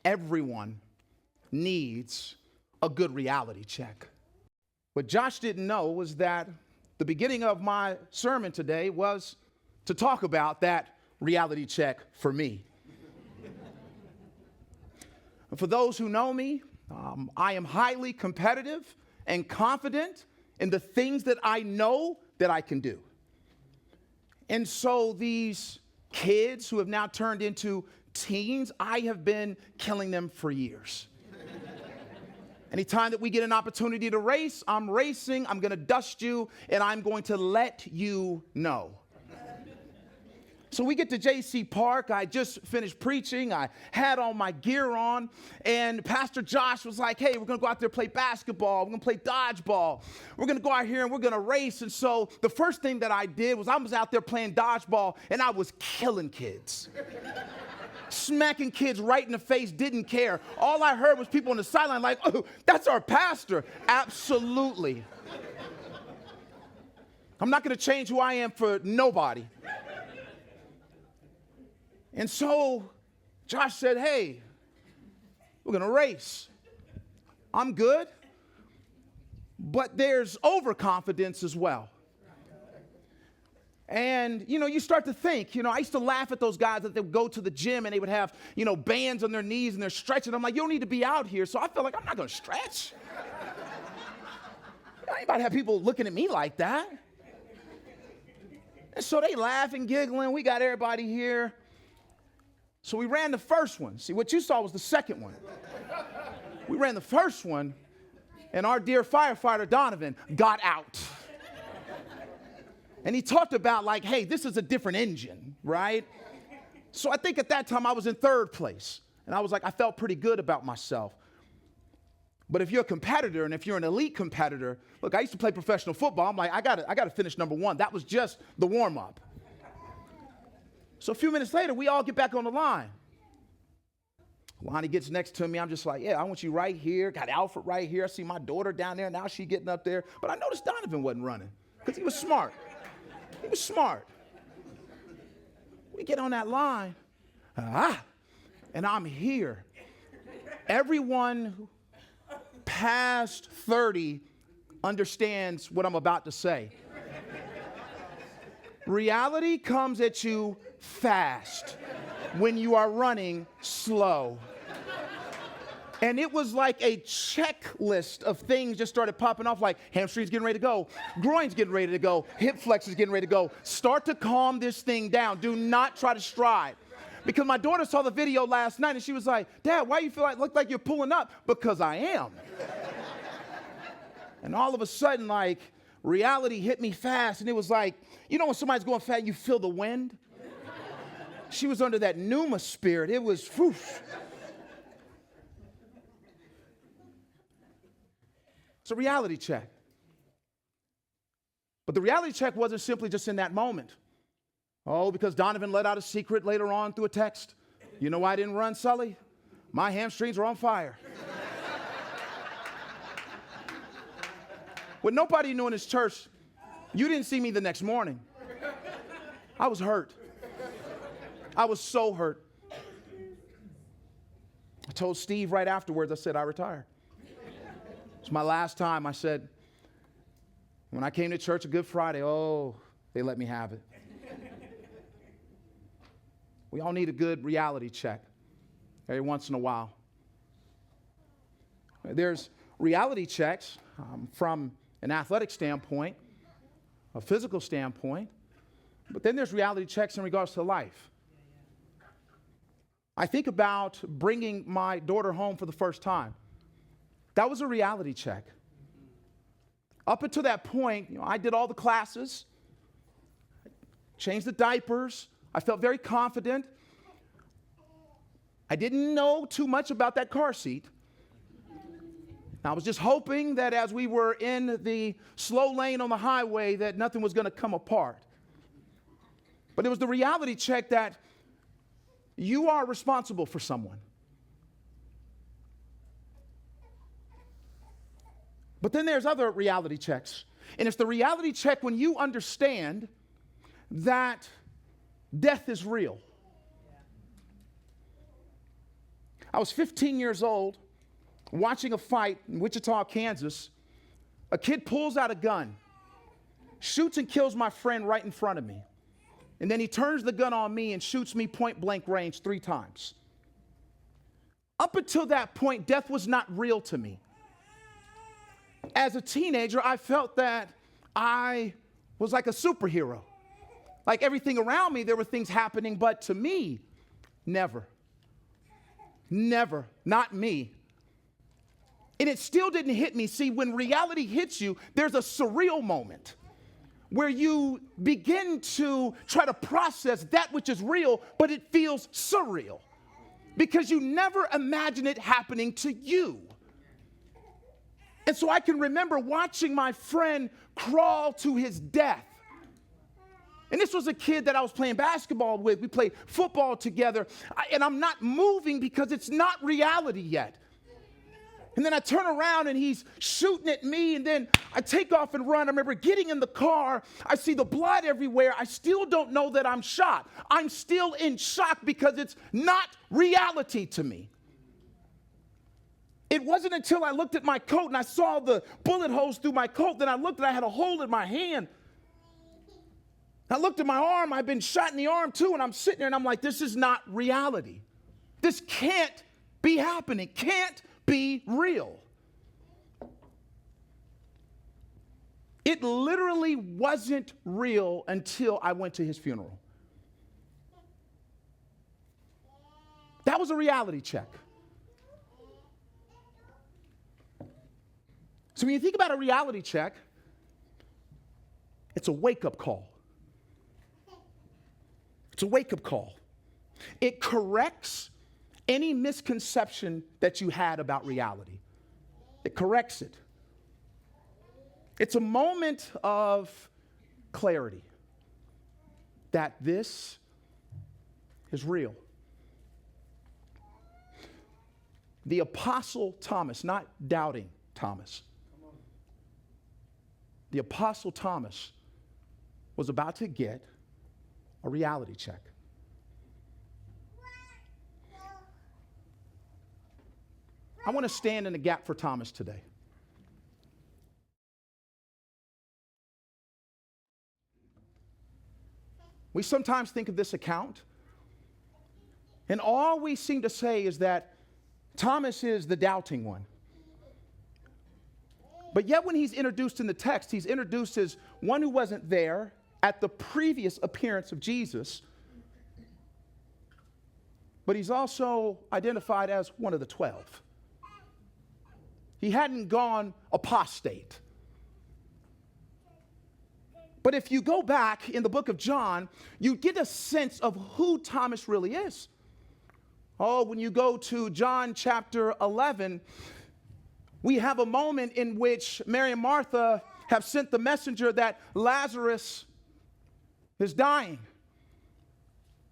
everyone needs a good reality check. What Josh didn't know was that the beginning of my sermon today was to talk about that reality check for me. For those who know me, I am highly competitive and confident in the things that I know that I can do. And so these kids who have now turned into teens, I have been killing them for years. Anytime that we get an opportunity to race, I'm racing, I'm going to dust you, and I'm going to let you know. So we get to J.C. Park. I just finished preaching. I had all my gear on, and Pastor Josh was like, hey, we're going to go out there and play basketball. We're going to play dodgeball. We're going to go out here and we're going to race. And so the first thing that I did was I was out there playing dodgeball, and I was killing kids. Smacking kids right in the face, didn't care. All I heard was people on the sideline like, oh, that's our pastor. Absolutely. I'm not going to change who I am for nobody. And so Josh said, hey, we're going to race. I'm good, but there's overconfidence as well. And, you start to think, I used to laugh at those guys that they would go to the gym and they would have, bands on their knees and they're stretching. I'm like, you don't need to be out here. So I felt like I'm not going to stretch. I ain't about to have people looking at me like that. And so they laugh and giggling. We got everybody here. So we ran the first one. See, what you saw was the second one. We ran the first one, and our dear firefighter, Donovan, got out. And he talked about like, hey, this is a different engine, right? So I think at that time I was in third place. And I was like, I felt pretty good about myself. But if you're a competitor and if you're an elite competitor, look, I used to play professional football. I'm like, I gotta finish number one. That was just the warm-up. So a few minutes later, we all get back on the line. Lonnie gets next to me. I'm just like, yeah, I want you right here. Got Alfred right here. I see my daughter down there. Now she's getting up there. But I noticed Donovan wasn't running because he was smart. He was smart. We get on that line, and I'm here. Everyone past 30 understands what I'm about to say. Reality comes at you fast when you are running slow. And it was like a checklist of things just started popping off, like hamstrings getting ready to go, groins getting ready to go, hip flexors getting ready to go. Start to calm this thing down. Do not try to stride. Because my daughter saw the video last night and she was like, Dad, why do you feel like look like you're pulling up? Because I am. And all of a sudden, like, reality hit me fast. And it was like, when somebody's going fast, you feel the wind? She was under that pneuma spirit. It was, whew. It's a reality check. But the reality check wasn't simply just in that moment. Oh, because Donovan let out a secret later on through a text. You know why I didn't run, Sully? My hamstrings were on fire. What nobody knew in this church, you didn't see me the next morning. I was hurt. I was so hurt. I told Steve right afterwards, I said, I retired. It's my last time. I said, when I came to church a Good Friday, they let me have it. We all need a good reality check every once in a while. There's reality checks from an athletic standpoint, a physical standpoint, but then there's reality checks in regards to life. I think about bringing my daughter home for the first time. That was a reality check. Up until that point, I did all the classes, changed the diapers. I felt very confident. I didn't know too much about that car seat. I was just hoping that as we were in the slow lane on the highway that nothing was going to come apart. But it was the reality check that you are responsible for someone. But then there's other reality checks. And it's the reality check when you understand that death is real. I was 15 years old, watching a fight in Wichita, Kansas. A kid pulls out a gun, shoots and kills my friend right in front of me. And then he turns the gun on me and shoots me point blank range 3 times. Up until that point, death was not real to me. As a teenager, I felt that I was like a superhero. Like everything around me, there were things happening, but to me, never. Never. Not me. And it still didn't hit me. See, when reality hits you, there's a surreal moment where you begin to try to process that which is real, but it feels surreal because you never imagine it happening to you. And so I can remember watching my friend crawl to his death. And this was a kid that I was playing basketball with. We played football together. And I'm not moving because it's not reality yet. And then I turn around and he's shooting at me, and then I take off and run. I remember getting in the car. I see the blood everywhere. I still don't know that I'm shot. I'm still in shock because it's not reality to me. It wasn't until I looked at my coat and I saw the bullet holes through my coat that I looked and I had a hole in my hand. I looked at my arm. I've been shot in the arm too, and I'm sitting there and I'm like, this is not reality. This can't be happening. Can't be real. It literally wasn't real until I went to his funeral. That was a reality check. So when you think about a reality check, it's a wake-up call. It's a wake-up call. It corrects any misconception that you had about reality. It corrects it. It's a moment of clarity that this is real. The Apostle Thomas, not doubting Thomas, the Apostle Thomas was about to get a reality check. I want to stand in the gap for Thomas today. We sometimes think of this account, and all we seem to say is that Thomas is the doubting one. But yet when he's introduced in the text, he's introduced as one who wasn't there at the previous appearance of Jesus, but he's also identified as one of the 12. He hadn't gone apostate. But if you go back in the book of John, you get a sense of who Thomas really is. Oh, when you go to John chapter 11, we have a moment in which Mary and Martha have sent the messenger that Lazarus is dying.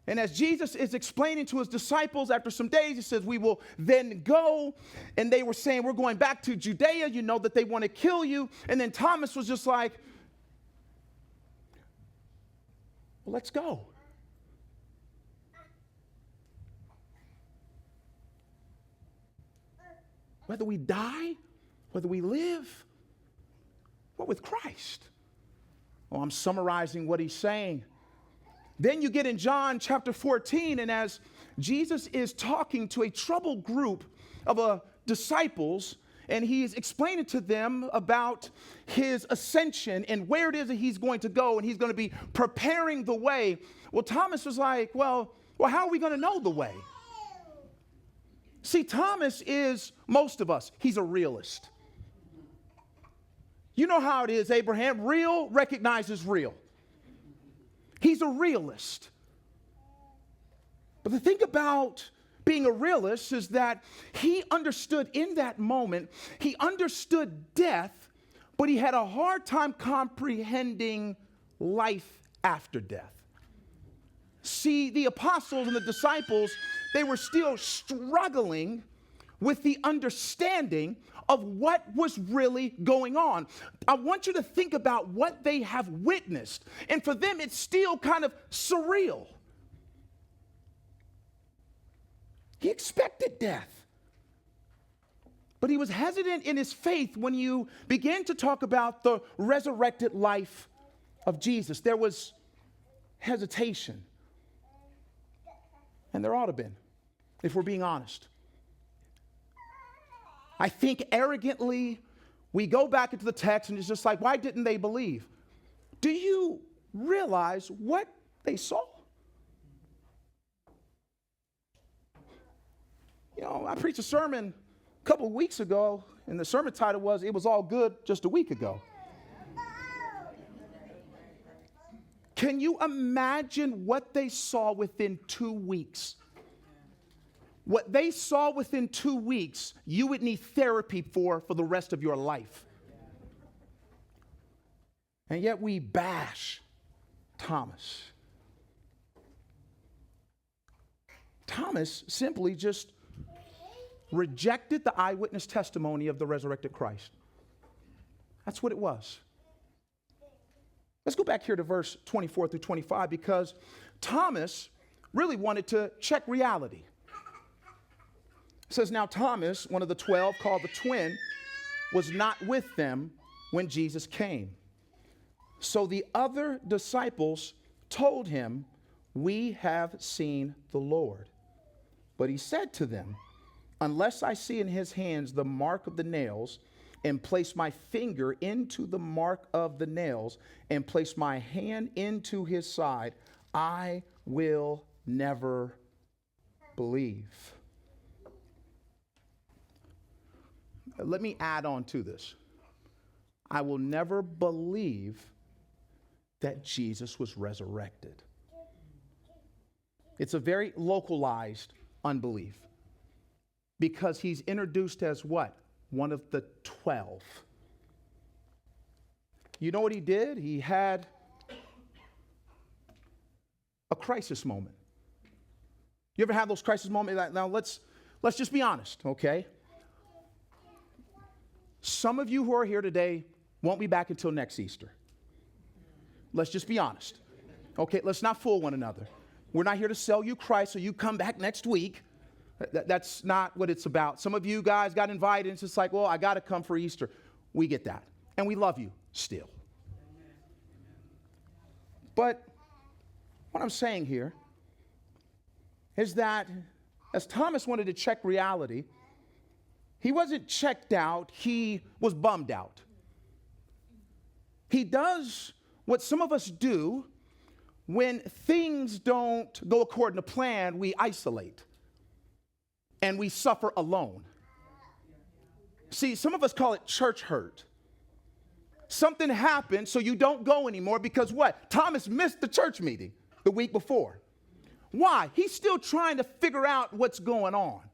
And as Jesus is explaining to his disciples after some days, he says, we will then go. And they were saying, we're going back to Judea. You know that they want to kill you. And then Thomas was just like, well, let's go. Whether we die, whether we live, we're with Christ. Well, I'm summarizing what he's saying. Then you get in John chapter 14, and as Jesus is talking to a troubled group of disciples, and he's explaining to them about his ascension and where it is that he's going to go, and he's going to be preparing the way. Well, Thomas was like, well, how are we going to know the way? See, Thomas is most of us. He's a realist. You know how it is, Abraham. Real recognizes real. He's a realist. But the thing about being a realist is that he understood in that moment, he understood death, but he had a hard time comprehending life after death. See, the apostles and the disciples, they were still struggling with the understanding of what was really going on. I want you to think about what they have witnessed. And for them, it's still kind of surreal. He expected death. But he was hesitant in his faith when you begin to talk about the resurrected life of Jesus. There was hesitation. And there ought to have been, if we're being honest. I think arrogantly we go back into the text and it's just like, why didn't they believe? Do you realize what they saw? You know, I preached a sermon a couple of weeks ago, and the sermon title was, "It Was All Good Just a Week Ago." Can you imagine what they saw within 2 weeks? What they saw within 2 weeks, you would need therapy for the rest of your life. And yet we bash Thomas. Thomas simply just rejected the eyewitness testimony of the resurrected Christ. That's what it was. Let's go back here to verse 24 through 25, because Thomas really wanted to check reality. It says, "Now Thomas, one of the 12, called the twin, was not with them when Jesus came. So the other disciples told him, 'We have seen the Lord.' But he said to them, 'Unless I see in his hands the mark of the nails, and place my finger into the mark of the nails, and place my hand into his side, I will never believe.'" Let me add on to this. I will never believe that Jesus was resurrected. It's a very localized unbelief, because he's introduced as what? One of the 12. You know what he did? He had a crisis moment. You ever have those crisis moments? Now let's just be honest, okay? Some of you who are here today won't be back until next Easter. Let's just be honest. Okay, let's not fool one another. We're not here to sell you Christ so you come back next week. That's not what it's about. Some of you guys got invited, and it's just like, well, I got to come for Easter. We get that. And we love you still. But what I'm saying here is that as Thomas wanted to check reality, he wasn't checked out, he was bummed out. He does what some of us do when things don't go according to plan. We isolate. And we suffer alone. See, some of us call it church hurt. Something happened, so you don't go anymore because what? Thomas missed the church meeting the week before. Why? He's still trying to figure out what's going on.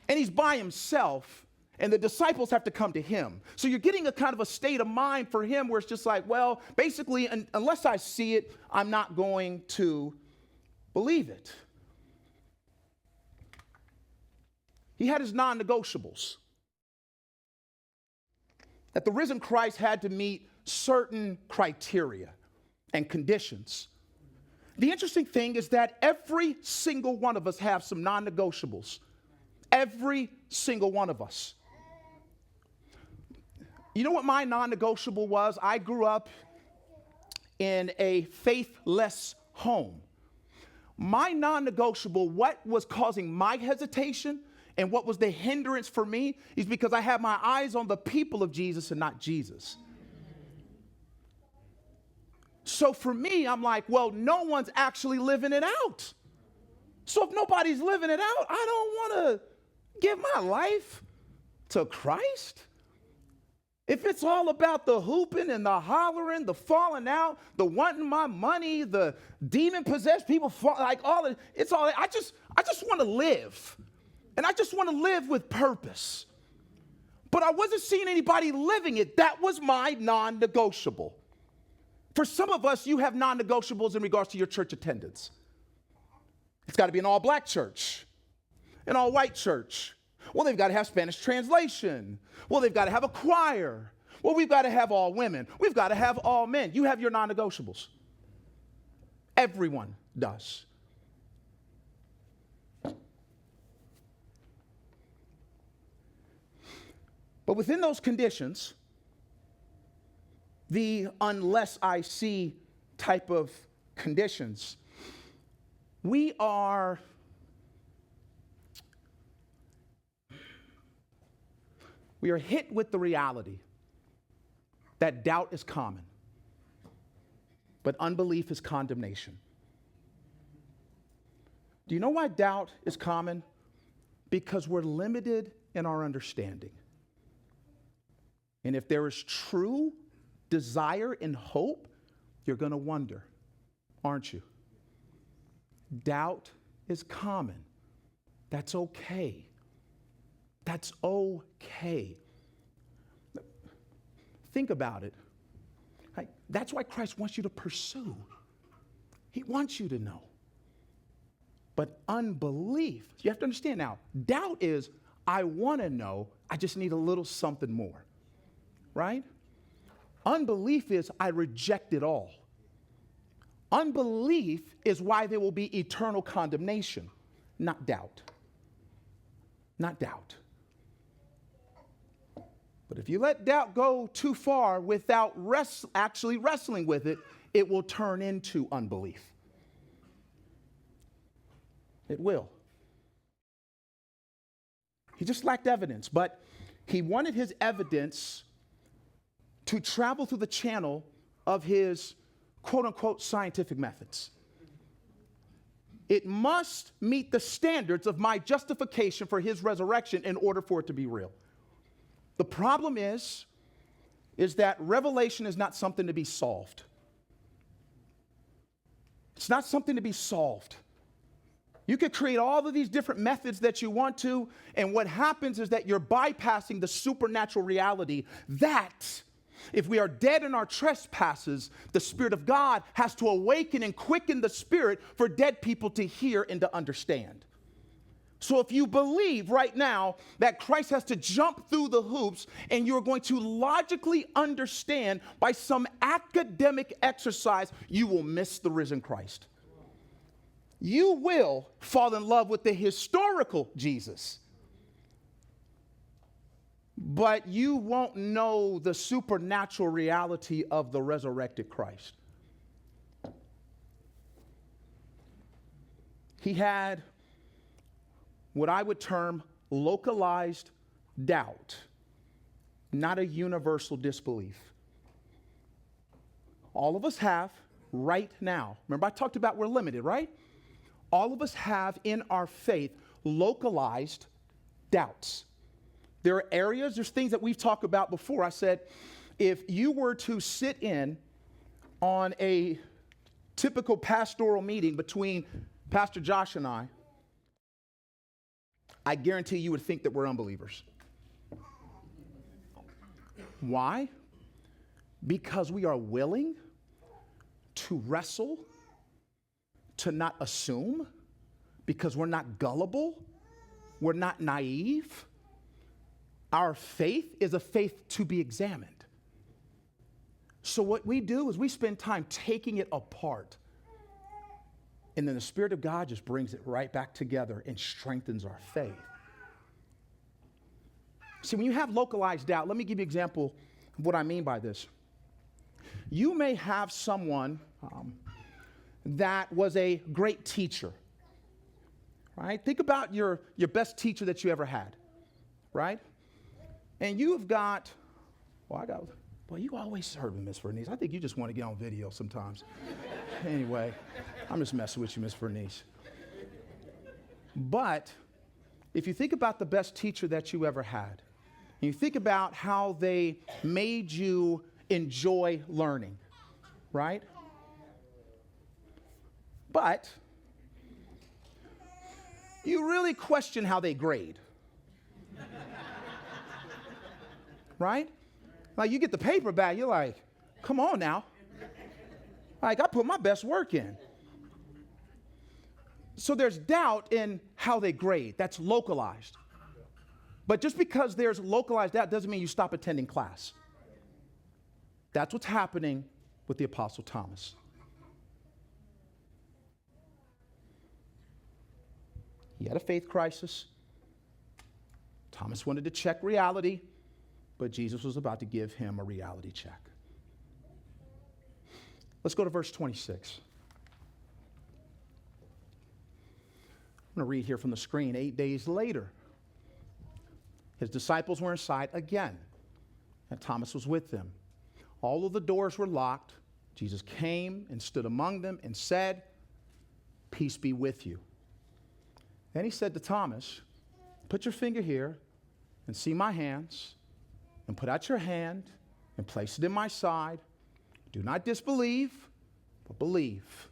And he's by himself, and the disciples have to come to him. So you're getting a kind of a state of mind for him where it's just like, well, basically, unless I see it, I'm not going to believe it. He had his non-negotiables. That the risen Christ had to meet certain criteria and conditions. The interesting thing is that every single one of us have some non-negotiables. Every single one of us. You know what my non-negotiable was? I grew up in a faithless home. My non-negotiable, what was causing my hesitation and what was the hindrance for me, is because I had my eyes on the people of Jesus and not Jesus. So for me, I'm like, well, no one's actually living it out. So if nobody's living it out, I don't want to give my life to Christ. If it's all about the hooping and the hollering, the falling out, the wanting my money, the demon-possessed people, like all of it's all. I just want to live. And I just want to live with purpose. But I wasn't seeing anybody living it. That was my non-negotiable. For some of us, you have non-negotiables in regards to your church attendance. It's got to be an all-black church, an all-white church. Well, they've got to have Spanish translation. Well, they've got to have a choir. Well, we've got to have all women. We've got to have all men. You have your non-negotiables. Everyone does. But within those conditions, the unless I see type of conditions, we are hit with the reality that doubt is common, but unbelief is condemnation. Do you know why doubt is common? Because we're limited in our understanding. And if there is true desire and hope, you're going to wonder, aren't you? Doubt is common. That's okay. That's okay. Think about it. That's why Christ wants you to pursue. He wants you to know. But unbelief, you have to understand now, doubt is, I want to know, I just need a little something more, right? Unbelief is, I reject it all. Unbelief is why there will be eternal condemnation, not doubt. Not doubt. But if you let doubt go too far without actually wrestling with it, it will turn into unbelief. It will. He just lacked evidence, but he wanted his evidence to travel through the channel of his quote-unquote scientific methods. It must meet the standards of my justification for his resurrection in order for it to be real. The problem is that revelation is not something to be solved. It's not something to be solved. You could create all of these different methods that you want to, and what happens is that you're bypassing the supernatural reality that if we are dead in our trespasses, the Spirit of God has to awaken and quicken the spirit for dead people to hear and to understand. So if you believe right now that Christ has to jump through the hoops and you're going to logically understand by some academic exercise, you will miss the risen Christ. You will fall in love with the historical Jesus, but you won't know the supernatural reality of the resurrected Christ. He had what I would term localized doubt, not a universal disbelief. All of us have right now. Remember, I talked about we're limited, right? All of us have in our faith localized doubts. There are areas, there's things that we've talked about before. I said, if you were to sit in on a typical pastoral meeting between Pastor Josh and I guarantee you would think that we're unbelievers. Why? Because we are willing to wrestle, to not assume, because we're not gullible, we're not naive. Our faith is a faith to be examined. So what we do is we spend time taking it apart. And then the Spirit of God just brings it right back together and strengthens our faith. See, when you have localized doubt, let me give you an example of what I mean by this. You may have someone that was a great teacher, right? Think about your best teacher that you ever had, right? And you've got, you always serve me, Miss Vernice. I think you just want to get on video sometimes. Anyway, I'm just messing with you, Miss Vernice. But if you think about the best teacher that you ever had, and you think about how they made you enjoy learning, right? But you really question how they grade. Right? Like you get the paper back, you're like, come on now. Like I put my best work in. So there's doubt in how they grade. That's localized. But just because there's localized doubt doesn't mean you stop attending class. That's what's happening with the Apostle Thomas. He had a faith crisis. Thomas wanted to check reality. but Jesus was about to give him a reality check. Let's go to verse 26. I'm going to read here from the screen. 8 days later, his disciples were inside again, and Thomas was with them. All of the doors were locked. Jesus came and stood among them and said, "Peace be with you." Then he said to Thomas, "Put your finger here and see my hands, and put out your hand and place it in my side. Do not disbelieve, but believe."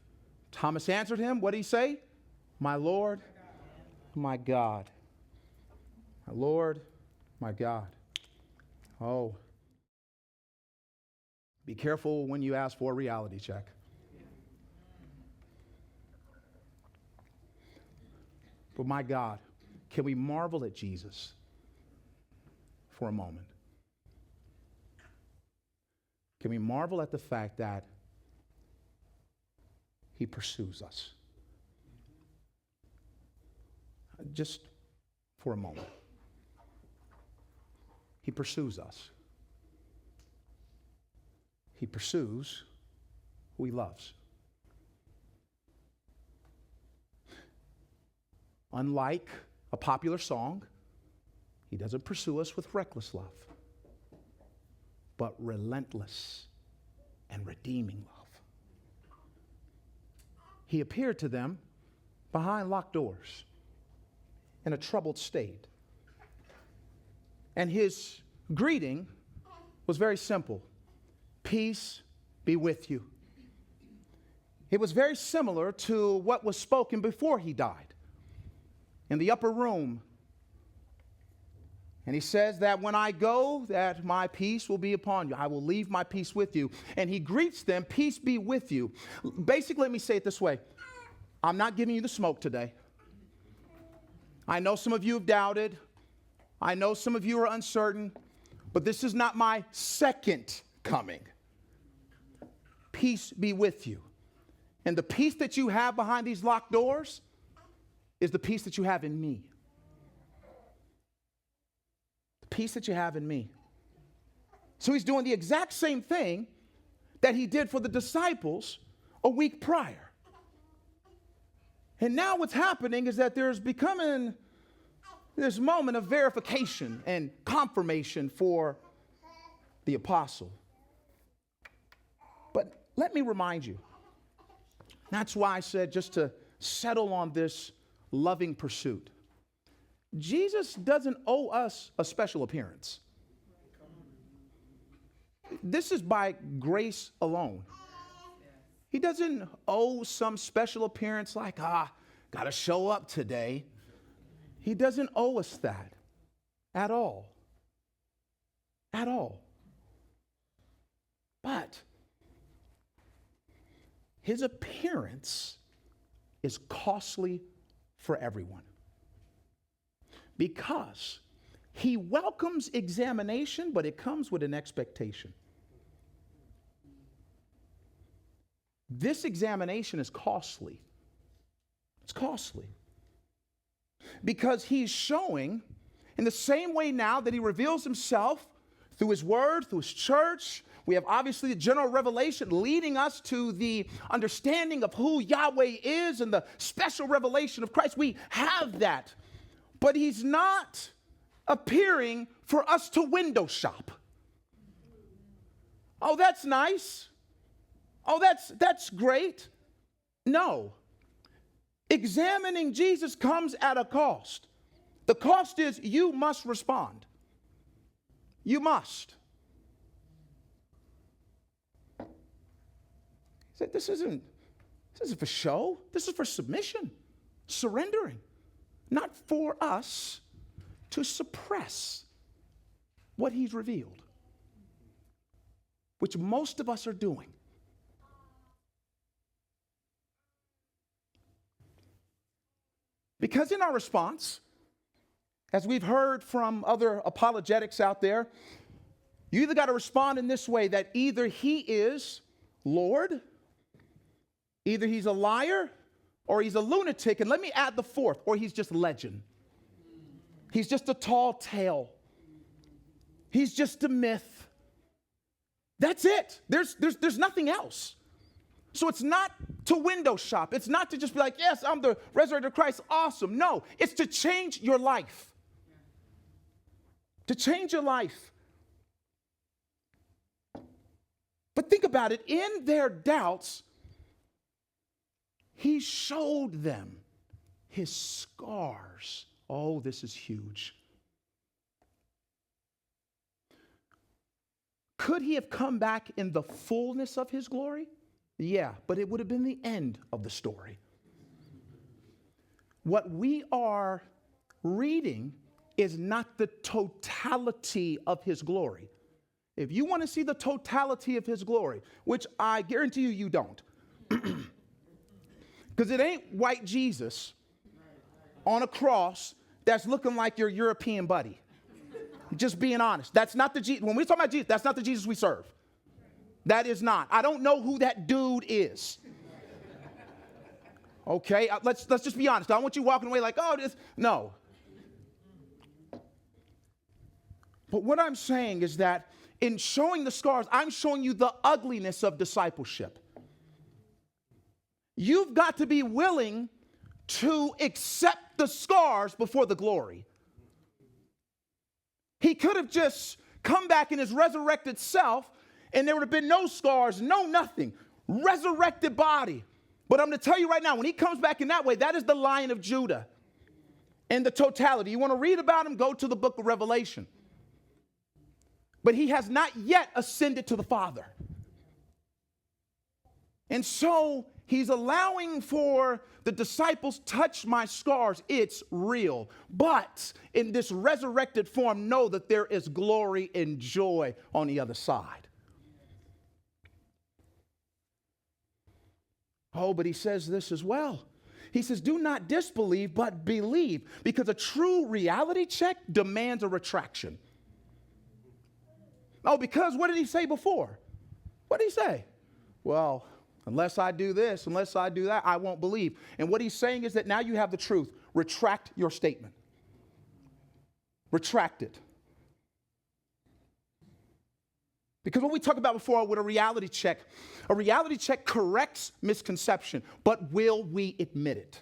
Thomas answered him, what did he say? "My Lord, my God." My Lord, my God. Oh, be careful when you ask for a reality check. But my God, can we marvel at Jesus for a moment? Can we marvel at the fact that he pursues us? Just for a moment. He pursues us. He pursues who he loves. Unlike a popular song, he doesn't pursue us with reckless love, but relentless and redeeming love. He appeared to them behind locked doors in a troubled state. And his greeting was very simple. "Peace be with you." It was very similar to what was spoken before he died in the upper room. And he says that when I go, that my peace will be upon you. I will leave my peace with you. And he greets them, "Peace be with you." Basically, let me say it this way. I'm not giving you the smoke today. I know some of you have doubted. I know some of you are uncertain. But this is not my second coming. Peace be with you. And the peace that you have behind these locked doors is the peace that you have in me. The peace that you have in me. So he's doing the exact same thing that he did for the disciples a week prior. And now what's happening is that there's becoming this moment of verification and confirmation for the apostle. But let me remind you, that's why I said just to settle on this loving pursuit. Jesus doesn't owe us a special appearance. This is by grace alone. He doesn't owe some special appearance like, gotta show up today. He doesn't owe us that at all. At all. But his appearance is costly for everyone because he welcomes examination, but it comes with an expectation. This examination is costly. It's costly because he's showing in the same way now that he reveals himself through his word, through his church. We have obviously the general revelation leading us to the understanding of who Yahweh is and the special revelation of Christ. We have that. But he's not appearing for us to window shop. Oh, that's nice. Oh, that's great. No. Examining Jesus comes at a cost. The cost is you must respond. You must. He said, this isn't for show. This is for submission, surrendering, not for us to suppress what he's revealed, which most of us are doing. Because in our response, as we've heard from other apologetics out there, you either got to respond in this way, that either he is Lord, either he's a liar, or he's a lunatic, and let me add the fourth, or he's just legend. He's just a tall tale. He's just a myth. That's it. There's nothing else. So it's not to window shop. It's not to just be like, yes, I'm the resurrected Christ. Awesome. No, it's to change your life. To change your life. But think about it. In their doubts, he showed them his scars. Oh, this is huge. Could he have come back in the fullness of his glory? Yeah, but it would have been the end of the story. What we are reading is not the totality of his glory. If you want to see the totality of his glory, which I guarantee you, you don't. Because it ain't white Jesus on a cross that's looking like your European buddy. Just being honest. That's not the Jesus. When we talk about Jesus, that's not the Jesus we serve. That is not. I don't know who that dude is. Okay, let's just be honest. I don't want you walking away like, oh, this. No. But what I'm saying is that in showing the scars, I'm showing you the ugliness of discipleship. You've got to be willing to accept the scars before the glory. He could have just come back in his resurrected self and there would have been no scars, no nothing. Resurrected body. But I'm going to tell you right now, when he comes back in that way, that is the Lion of Judah in the totality. You want to read about him, go to the book of Revelation. But he has not yet ascended to the Father. And so he's allowing for the disciples, touch my scars. It's real. But in this resurrected form, know that there is glory and joy on the other side. Oh, but he says this as well. He says, do not disbelieve, but believe. Because a true reality check demands a retraction. Oh, because what did he say before? What did he say? Well, unless I do this, unless I do that, I won't believe. And what he's saying is that now you have the truth. Retract your statement. Retract it. Because what we talked about before with a reality check corrects misconception, but will we admit it?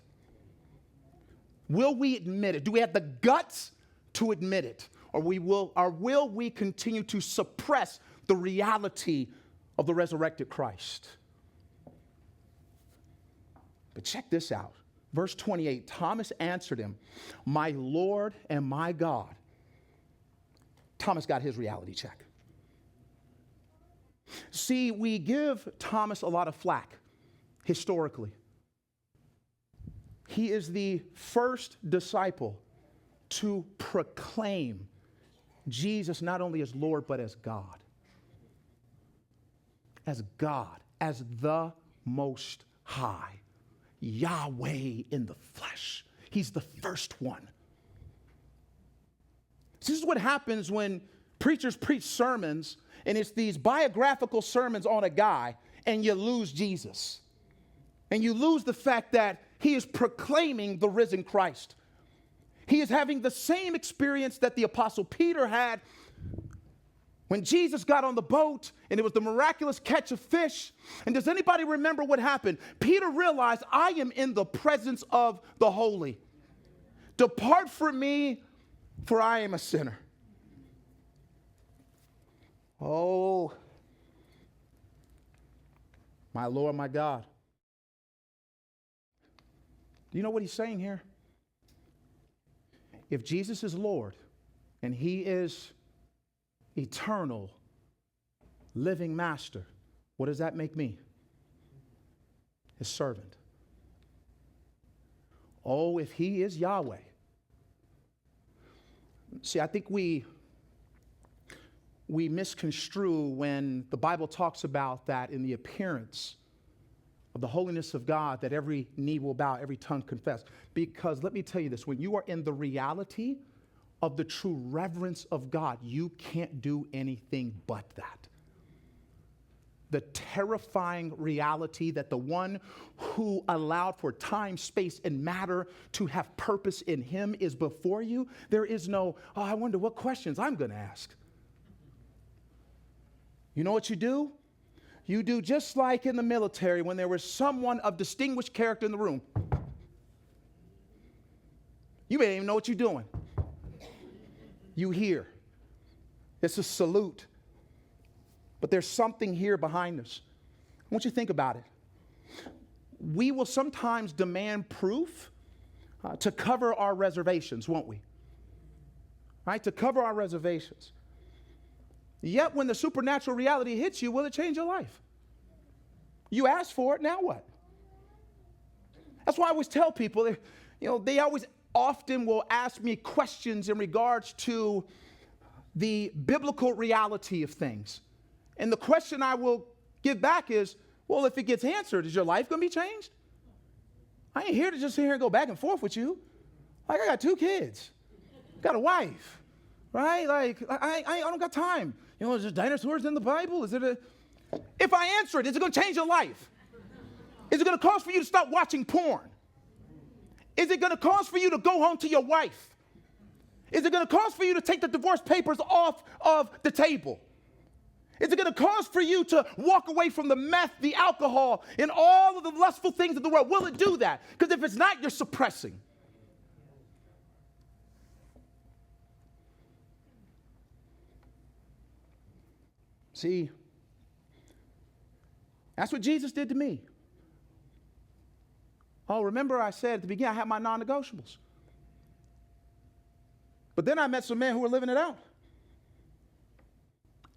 Will we admit it? Do we have the guts to admit it? Or will we continue to suppress the reality of the resurrected Christ? But check this out. Verse 28, Thomas answered him, my Lord and my God. Thomas got his reality check. See, we give Thomas a lot of flack historically. He is the first disciple to proclaim Jesus not only as Lord, but as God. As God, as the Most High. Yahweh in the flesh. He's the first one. This is what happens when preachers preach sermons, and it's these biographical sermons on a guy, and you lose Jesus. And you lose the fact that he is proclaiming the risen Christ. He is having the same experience that the Apostle Peter had when Jesus got on the boat and it was the miraculous catch of fish. And does anybody remember what happened? Peter realized, I am in the presence of the holy. Depart from me, for I am a sinner. Oh, my Lord, my God. Do you know what he's saying here? If Jesus is Lord and he is eternal, living master, what does that make me? His servant. Oh, if he is Yahweh. See, I think we misconstrue when the Bible talks about that in the appearance of the holiness of God, that every knee will bow, every tongue confess. Because let me tell you this, when you are in the reality of the true reverence of God, you can't do anything but that. The terrifying reality that the one who allowed for time, space, and matter to have purpose in him is before you, there is no, oh, I wonder what questions I'm going to ask. You know what you do? You do just like in the military when there was someone of distinguished character in the room. You may not even know what you're doing. You hear. It's a salute. But there's something here behind us. I want you to think about it. We will sometimes demand proof to cover our reservations, won't we? Right? To cover our reservations. Yet when the supernatural reality hits you, will it change your life? You asked for it, now what? That's why I always tell people, they always often will ask me questions in regards to the biblical reality of things. And the question I will give back is, well, if it gets answered, is your life going to be changed? I ain't here to just sit here and go back and forth with you. Like, I got 2 kids, got a wife, right? Like, I don't got time. Is there dinosaurs in the Bible? If I answer it, is it going to change your life? Is it going to cause for you to stop watching porn? Is it going to cause for you to go home to your wife? Is it going to cause for you to take the divorce papers off of the table? Is it going to cause for you to walk away from the meth, the alcohol, and all of the lustful things of the world? Will it do that? Because if it's not, you're suppressing. See, that's what Jesus did to me. Oh, remember I said at the beginning I had my non-negotiables. But then I met some men who were living it out.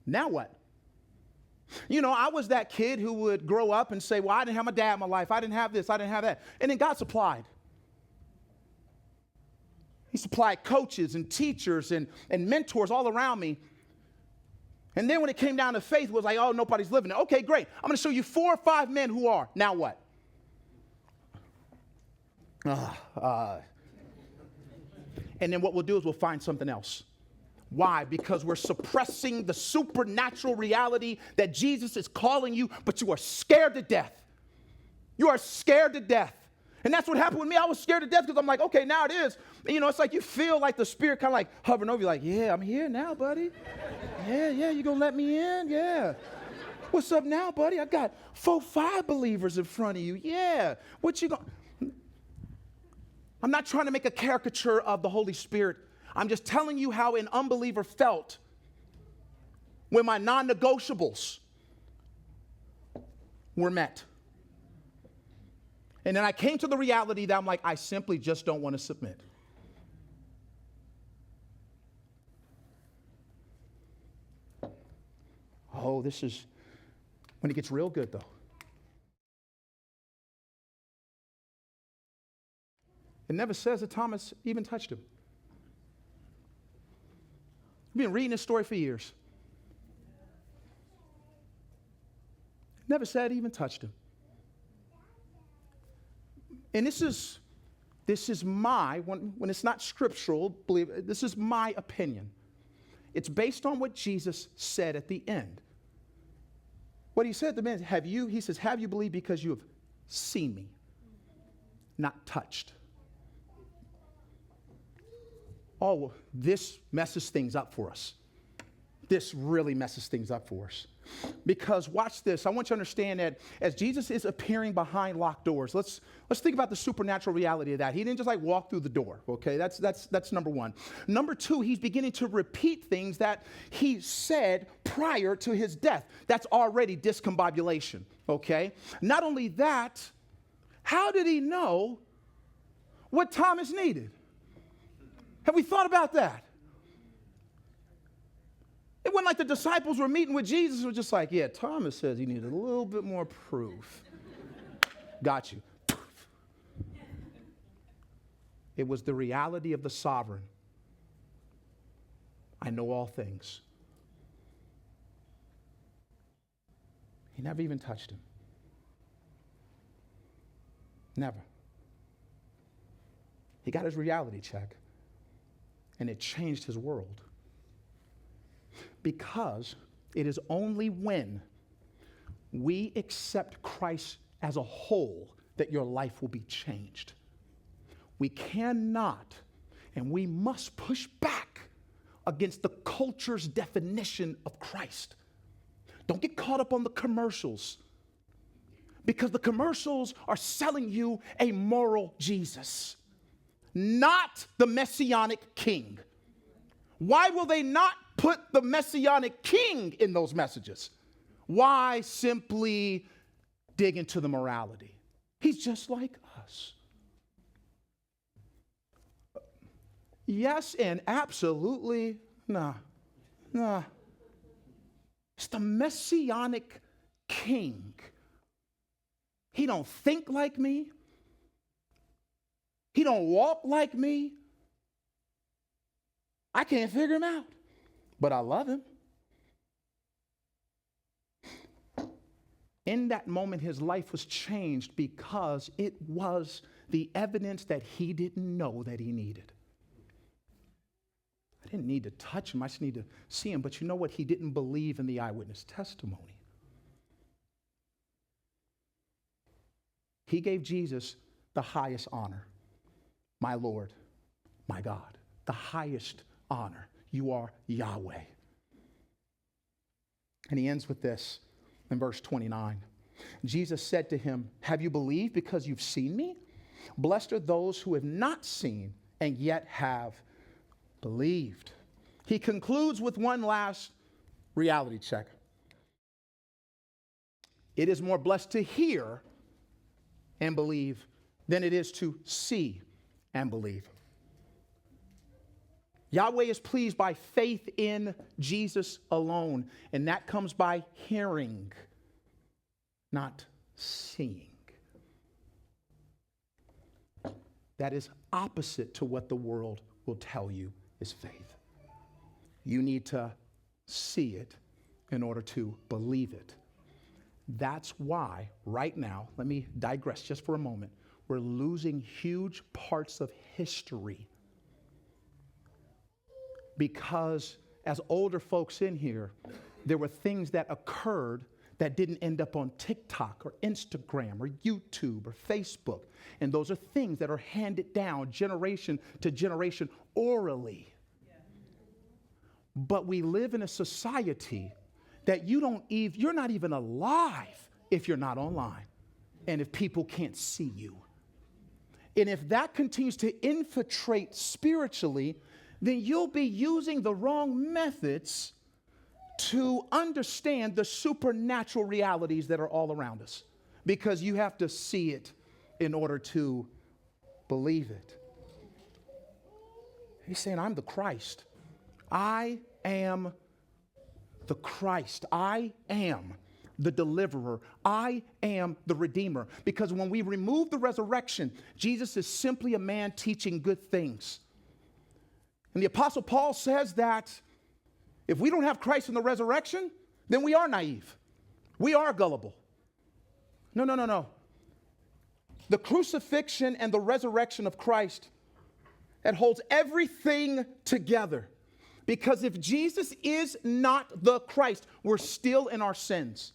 Now what? I was that kid who would grow up and say, well, I didn't have my dad in my life. I didn't have this. I didn't have that. And then God supplied. He supplied coaches and teachers and mentors all around me. And then when it came down to faith, it was like, oh, nobody's living it. Okay, great. I'm going to show you 4 or 5 men who are. Now what? And then what we'll do is we'll find something else. Why? Because we're suppressing the supernatural reality that Jesus is calling you, but you are scared to death. You are scared to death. And that's what happened with me. I was scared to death because I'm like, okay, now it is. It's like you feel like the Spirit kind of like hovering over you, like, yeah, I'm here now, buddy. Yeah, you gonna let me in? Yeah. What's up now, buddy? I got 4, 5 believers in front of you. Yeah. What you gonna... I'm not trying to make a caricature of the Holy Spirit. I'm just telling you how an unbeliever felt when my non-negotiables were met. And then I came to the reality that I'm like, I simply just don't want to submit. Oh, this is when it gets real good, though. It never says that Thomas even touched him. I've been reading this story for years. It never said he even touched him. And this is my, when it's not scriptural, believe this is my opinion. It's based on what Jesus said at the end. What he said at the end, he says, have you believed because you have seen me, not touched? Oh, this messes things up for us. This really messes things up for us. Because watch this. I want you to understand that as Jesus is appearing behind locked doors, let's think about the supernatural reality of that. He didn't just like walk through the door, okay? That's number one. Number two, he's beginning to repeat things that he said prior to his death. That's already discombobulation, okay? Not only that, how did he know what Thomas needed? Have we thought about that? It wasn't like the disciples were meeting with Jesus and were just like, yeah, Thomas says he needed a little bit more proof. Got you. It was the reality of the sovereign. I know all things. He never even touched him. Never. He got his reality check, and it changed his world. Because it is only when we accept Christ as a whole that your life will be changed. We cannot and we must push back against the culture's definition of Christ. Don't get caught up on the commercials, because the commercials are selling you a moral Jesus, not the messianic king. Why will they not put the messianic king in those messages? Why simply dig into the morality? He's just like us. Yes, and absolutely, nah. It's the messianic king. He don't think like me. He don't walk like me. I can't figure him out, but I love him. In that moment, his life was changed because it was the evidence that he didn't know that he needed. I didn't need to touch him. I just need to see him. But you know what? He didn't believe in the eyewitness testimony. He gave Jesus the highest honor. My Lord, my God, the highest honor. You are Yahweh. And he ends with this in verse 29. Jesus said to him, have you believed because you've seen me? Blessed are those who have not seen and yet have believed. He concludes with one last reality check. It is more blessed to hear and believe than it is to see and believe. Yahweh is pleased by faith in Jesus alone, and that comes by hearing, not seeing. That is opposite to what the world will tell you is faith. You need to see it in order to believe it. That's why right now, let me digress just for a moment, we're losing huge parts of history because as older folks in here, there were things that occurred that didn't end up on TikTok or Instagram or YouTube or Facebook. And those are things that are handed down generation to generation orally. Yeah. But we live in a society that you're not even alive if you're not online and if people can't see you. And if that continues to infiltrate spiritually, then you'll be using the wrong methods to understand the supernatural realities that are all around us, because you have to see it in order to believe it. He's saying, I'm the Christ. I am the Christ. I am the deliverer. I am the redeemer. Because when we remove the resurrection, Jesus is simply a man teaching good things. And the Apostle Paul says that if we don't have Christ in the resurrection, then we are naive. We are gullible. No. The crucifixion and the resurrection of Christ, that holds everything together. Because if Jesus is not the Christ, we're still in our sins.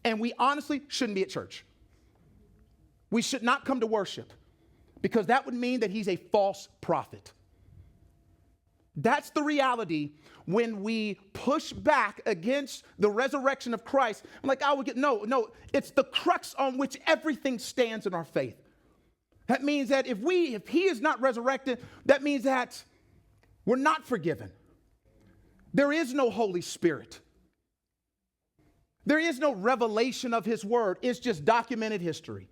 And we honestly shouldn't be at church. We should not come to worship, because that would mean that he's a false prophet. That's the reality when we push back against the resurrection of Christ. I'm like, no, it's the crux on which everything stands in our faith. That means that if he is not resurrected, that means that we're not forgiven. There is no Holy Spirit. There is no revelation of his word. It's just documented history.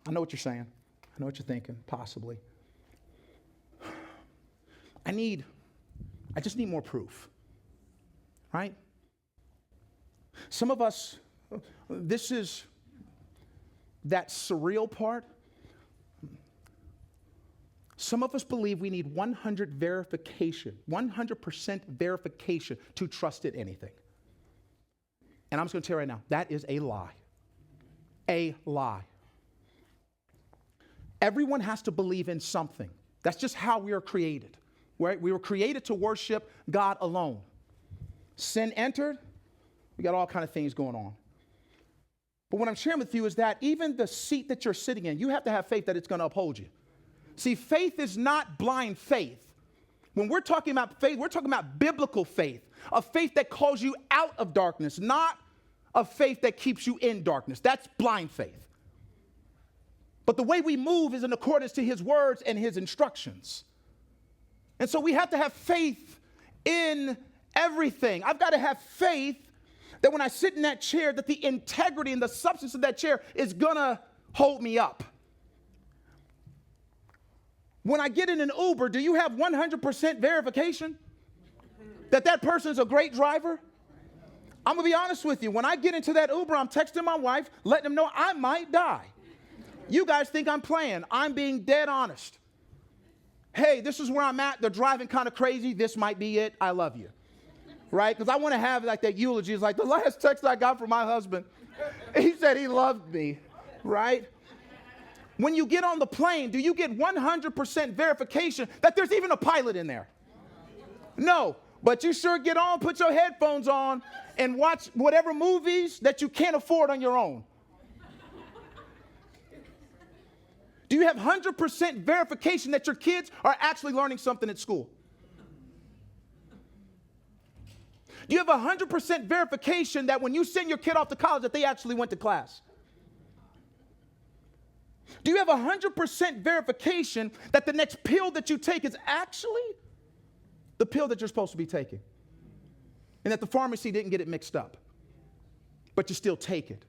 I know what you're saying. I know what you're thinking, possibly. I just need more proof, right? Some of us, this is that surreal part. Some of us believe we need 100% verification to trust in anything. And I'm just going to tell you right now, that is a lie. A lie. Everyone has to believe in something. That's just how we are created. Right? We were created to worship God alone. Sin entered, we got all kinds of things going on. But what I'm sharing with you is that even the seat that you're sitting in, you have to have faith that it's going to uphold you. See, faith is not blind faith. When we're talking about faith, we're talking about biblical faith, a faith that calls you out of darkness, not a faith that keeps you in darkness. That's blind faith. But the way we move is in accordance to his words and his instructions. And so we have to have faith in everything. I've got to have faith that when I sit in that chair, that the integrity and the substance of that chair is going to hold me up. When I get in an Uber, do you have 100% verification that that person's a great driver? I'm going to be honest with you. When I get into that Uber, I'm texting my wife, letting them know I might die. You guys think I'm playing. I'm being dead honest. Hey, this is where I'm at. They're driving kind of crazy. This might be it. I love you. Right? Because I want to have like that eulogy. It's like the last text I got from my husband. He said he loved me. Right? When you get on the plane, do you get 100% verification that there's even a pilot in there? No. But you sure get on, put your headphones on, and watch whatever movies that you can't afford on your own. Do you have 100% verification that your kids are actually learning something at school? Do you have 100% verification that when you send your kid off to college that they actually went to class? Do you have 100% verification that the next pill that you take is actually the pill that you're supposed to be taking? And that the pharmacy didn't get it mixed up, but you still take it.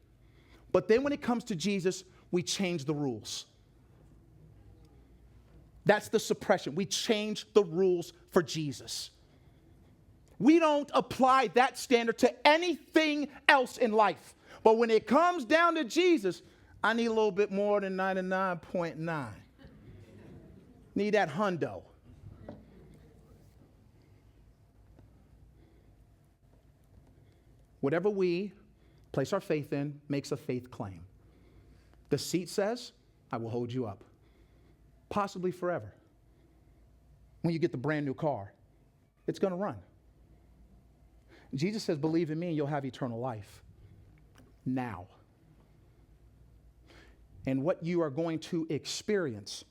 But then when it comes to Jesus, we change the rules. That's the suppression. We change the rules for Jesus. We don't apply that standard to anything else in life. But when it comes down to Jesus, I need a little bit more than 99.9. Need that hundo. Whatever we place our faith in makes a faith claim. The seat says, I will hold you up. Possibly forever. When you get the brand new car, it's going to run. Jesus says, believe in me and you'll have eternal life. Now. And what you are going to experience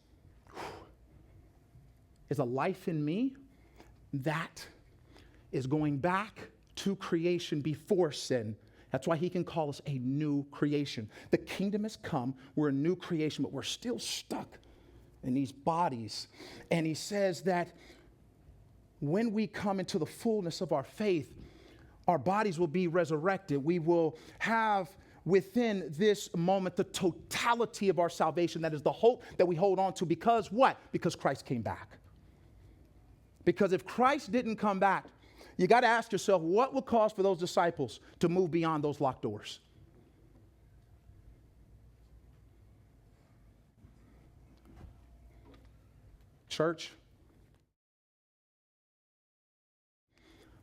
is a life in me that is going back to creation before sin. That's why he can call us a new creation. The kingdom has come. We're a new creation, but we're still stuck in these bodies. And he says that when we come into the fullness of our faith, our bodies will be resurrected. We will have within this moment the totality of our salvation. That is the hope that we hold on to. Because what? Because Christ came back. Because if Christ didn't come back, you got to ask yourself, what would cause for those disciples to move beyond those locked doors? Church,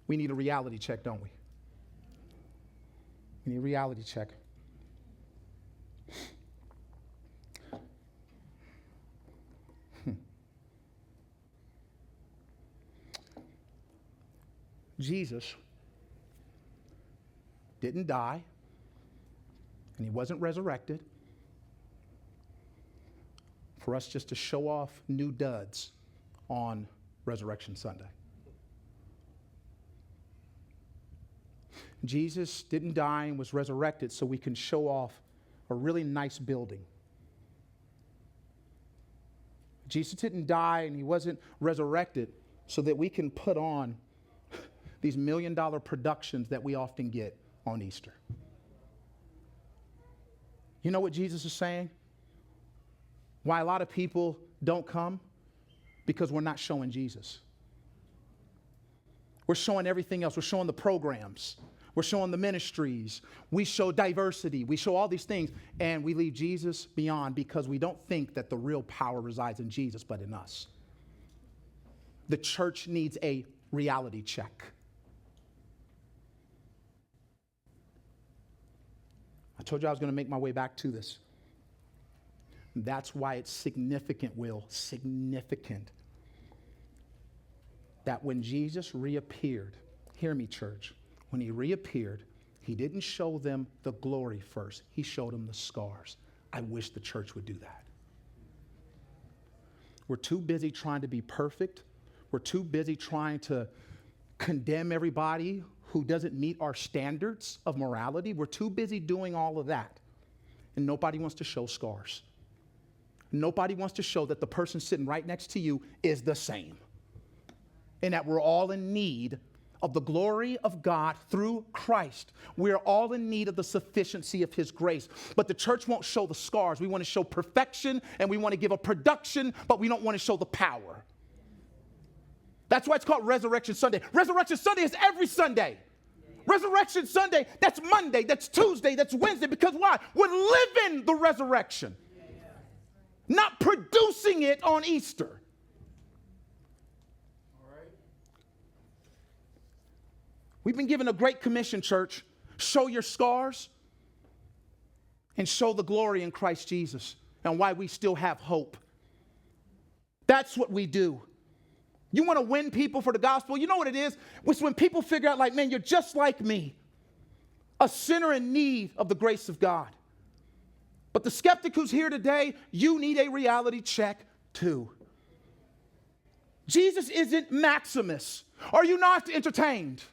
we need a reality check, don't we? We need a reality check. Jesus didn't die, and he wasn't resurrected for us just to show off new duds on Resurrection Sunday. Jesus didn't die and was resurrected so we can show off a really nice building. Jesus didn't die and he wasn't resurrected so that we can put on these $1 million productions that we often get on Easter. You know what Jesus is saying? Why a lot of people don't come? Because we're not showing Jesus. We're showing everything else. We're showing the programs. We're showing the ministries. We show diversity. We show all these things. And we leave Jesus beyond because we don't think that the real power resides in Jesus, but in us. The church needs a reality check. I told you I was going to make my way back to this. That's why it's significant, Will, significant, that when Jesus reappeared, hear me, church, when he reappeared, He didn't show them the glory first. He showed them the scars. I wish the church would do that. We're too busy trying to be perfect. We're too busy trying to condemn everybody who doesn't meet our standards of morality. We're too busy doing all of that. And nobody wants to show scars. Nobody wants to show that the person sitting right next to you is the same. And that we're all in need of the glory of God through Christ. We're all in need of the sufficiency of his grace. But the church won't show the scars. We want to show perfection and we want to give a production, but we don't want to show the power. That's why it's called Resurrection Sunday. Resurrection Sunday is every Sunday. Resurrection Sunday, that's Monday, that's Tuesday, that's Wednesday. Because why? We're living the resurrection. Not producing it on Easter. We've been given a great commission, church. Show your scars and show the glory in Christ Jesus and why we still have hope. That's what we do. You want to win people for the gospel? You know what it is? It's when people figure out, like, man, you're just like me, a sinner in need of the grace of God. But the skeptic who's here today, you need a reality check too. Jesus isn't Maximus. Are you not entertained?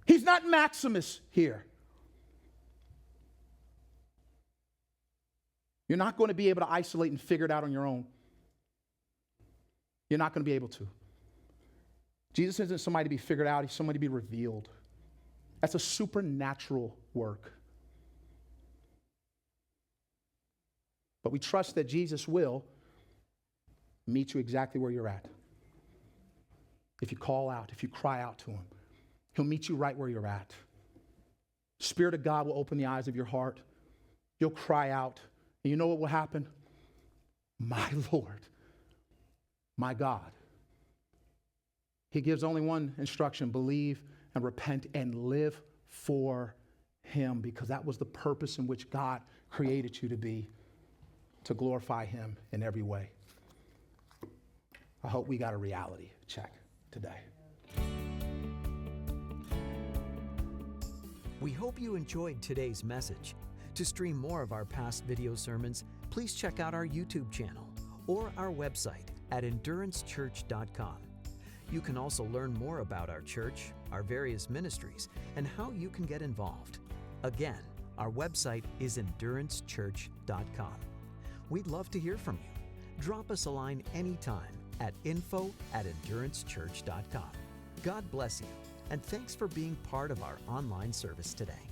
He's not Maximus here. You're not going to be able to isolate and figure it out on your own. You're not going to be able to. Jesus isn't somebody to be figured out. He's somebody to be revealed. That's a supernatural work. But we trust that Jesus will meet you exactly where you're at. If you call out, if you cry out to him, he'll meet you right where you're at. Spirit of God will open the eyes of your heart. You'll cry out. And you know what will happen? My Lord, my God. He gives only one instruction: believe and repent and live for him, because that was the purpose in which God created you to be, to glorify him in every way. I hope we got a reality check today. We hope you enjoyed today's message. To stream more of our past video sermons, please check out our YouTube channel or our website at endurancechurch.com. You can also learn more about our church, our various ministries, and how you can get involved. Again, our website is endurancechurch.com. We'd love to hear from you. Drop us a line anytime at info@endurancechurch.com. God bless you, and thanks for being part of our online service today.